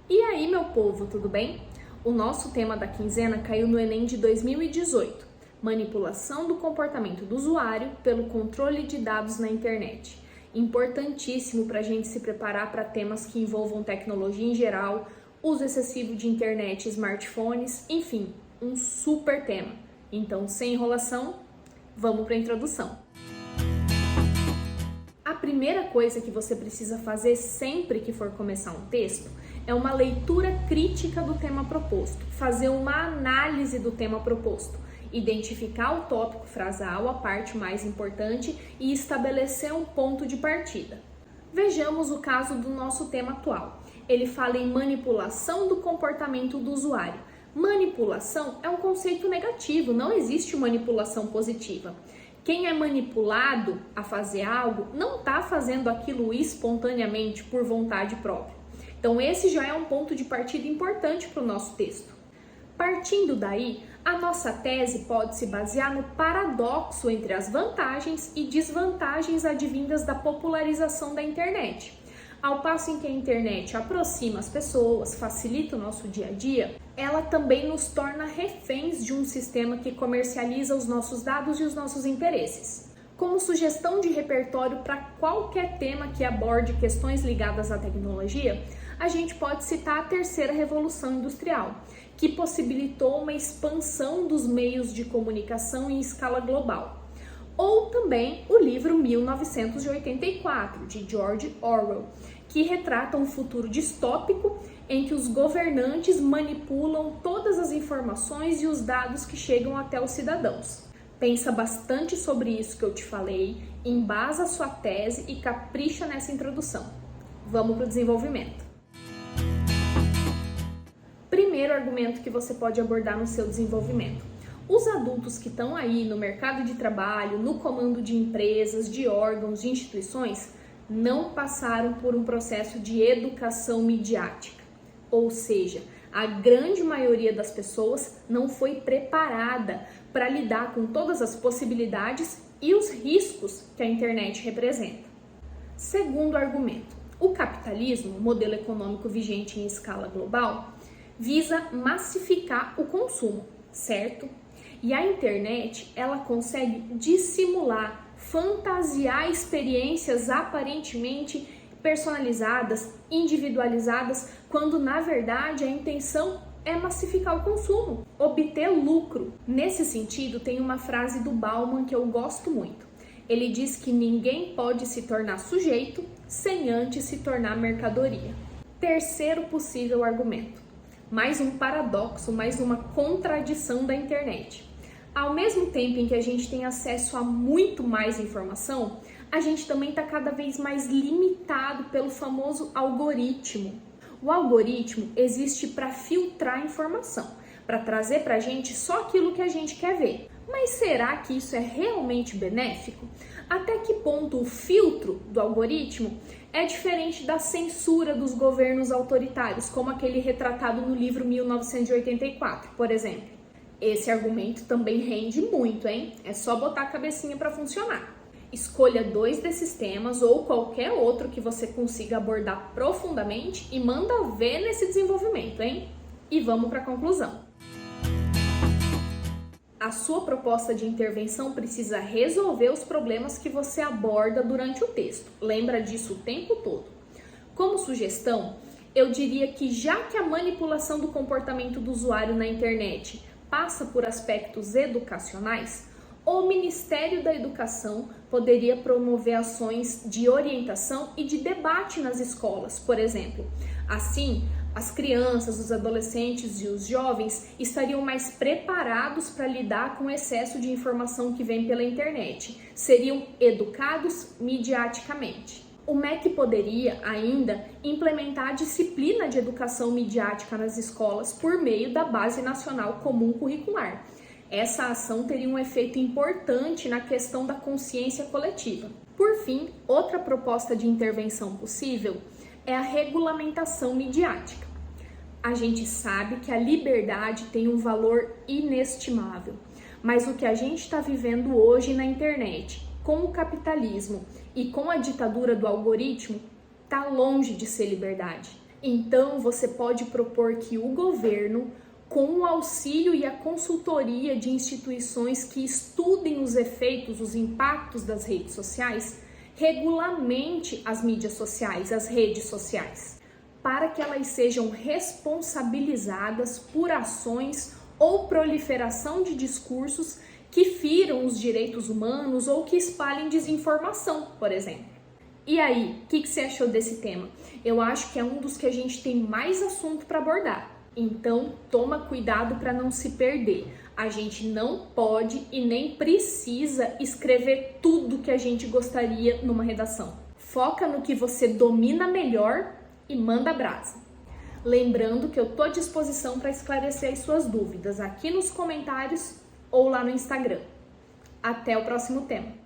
E aí, meu povo, tudo bem? O nosso tema da quinzena caiu no Enem de 2018, manipulação do comportamento do usuário pelo controle de dados na internet. Importantíssimo para a gente se preparar para temas que envolvam tecnologia em geral, uso excessivo de internet e smartphones, enfim, um super tema. Então, sem enrolação, vamos para a introdução. A primeira coisa que você precisa fazer sempre que for começar um texto é uma leitura crítica do tema proposto, fazer uma análise do tema proposto, identificar o tópico frasal, a parte mais importante, e estabelecer um ponto de partida. Vejamos o caso do nosso tema atual. Ele fala em manipulação do comportamento do usuário. Manipulação é um conceito negativo, não existe manipulação positiva. Quem é manipulado a fazer algo não está fazendo aquilo espontaneamente por vontade própria. Então esse já é um ponto de partida importante para o nosso texto. Partindo daí, a nossa tese pode se basear no paradoxo entre as vantagens e desvantagens advindas da popularização da internet. Ao passo em que a internet aproxima as pessoas, facilita o nosso dia a dia, ela também nos torna reféns de um sistema que comercializa os nossos dados e os nossos interesses. Como sugestão de repertório para qualquer tema que aborde questões ligadas à tecnologia, a gente pode citar a terceira revolução industrial, que possibilitou uma expansão dos meios de comunicação em escala global. Ou também o livro 1984, de George Orwell, que retrata um futuro distópico em que os governantes manipulam todas as informações e os dados que chegam até os cidadãos. Pensa bastante sobre isso que eu te falei, embasa sua tese e capricha nessa introdução. Vamos para o desenvolvimento. Primeiro argumento que você pode abordar no seu desenvolvimento. Os adultos que estão aí no mercado de trabalho, no comando de empresas, de órgãos, de instituições, não passaram por um processo de educação midiática. Ou seja, a grande maioria das pessoas não foi preparada para lidar com todas as possibilidades e os riscos que a internet representa. Segundo argumento, o capitalismo, modelo econômico vigente em escala global, visa massificar o consumo, certo? E a internet, ela consegue dissimular, fantasiar experiências aparentemente personalizadas, individualizadas, quando na verdade a intenção é massificar o consumo, obter lucro. Nesse sentido, tem uma frase do Bauman que eu gosto muito. Ele diz que ninguém pode se tornar sujeito sem antes se tornar mercadoria. Terceiro possível argumento. Mais um paradoxo, mais uma contradição da internet. Ao mesmo tempo em que a gente tem acesso a muito mais informação, a gente também está cada vez mais limitado pelo famoso algoritmo. O algoritmo existe para filtrar informação, para trazer para a gente só aquilo que a gente quer ver. Mas será que isso é realmente benéfico? Até que ponto o filtro do algoritmo é diferente da censura dos governos autoritários, como aquele retratado no livro 1984, por exemplo? Esse argumento também rende muito, hein? É só botar a cabecinha para funcionar. Escolha 2 desses temas ou qualquer outro que você consiga abordar profundamente e manda ver nesse desenvolvimento, hein? E vamos para a conclusão. A sua proposta de intervenção precisa resolver os problemas que você aborda durante o texto. Lembra disso o tempo todo. Como sugestão, eu diria que já que a manipulação do comportamento do usuário na internet passa por aspectos educacionais, o Ministério da Educação poderia promover ações de orientação e de debate nas escolas, por exemplo. Assim, as crianças, os adolescentes e os jovens estariam mais preparados para lidar com o excesso de informação que vem pela internet. Seriam educados midiaticamente. O MEC poderia ainda implementar a disciplina de educação midiática nas escolas por meio da Base Nacional Comum Curricular. Essa ação teria um efeito importante na questão da consciência coletiva. Por fim, outra proposta de intervenção possível é a regulamentação midiática. A gente sabe que a liberdade tem um valor inestimável, mas o que a gente está vivendo hoje na internet, com o capitalismo e com a ditadura do algoritmo, está longe de ser liberdade. Então, você pode propor que o governo, com o auxílio e a consultoria de instituições que estudem os efeitos, os impactos das redes sociais, regulamente as mídias sociais, as redes sociais, para que elas sejam responsabilizadas por ações ou proliferação de discursos que firam os direitos humanos ou que espalhem desinformação, por exemplo. E aí, o que você achou desse tema? Eu acho que é um dos que a gente tem mais assunto para abordar. Então, toma cuidado para não se perder. A gente não pode e nem precisa escrever tudo que a gente gostaria numa redação. Foca no que você domina melhor e manda brasa. Lembrando que eu estou à disposição para esclarecer as suas dúvidas aqui nos comentários ou lá no Instagram. Até o próximo tema.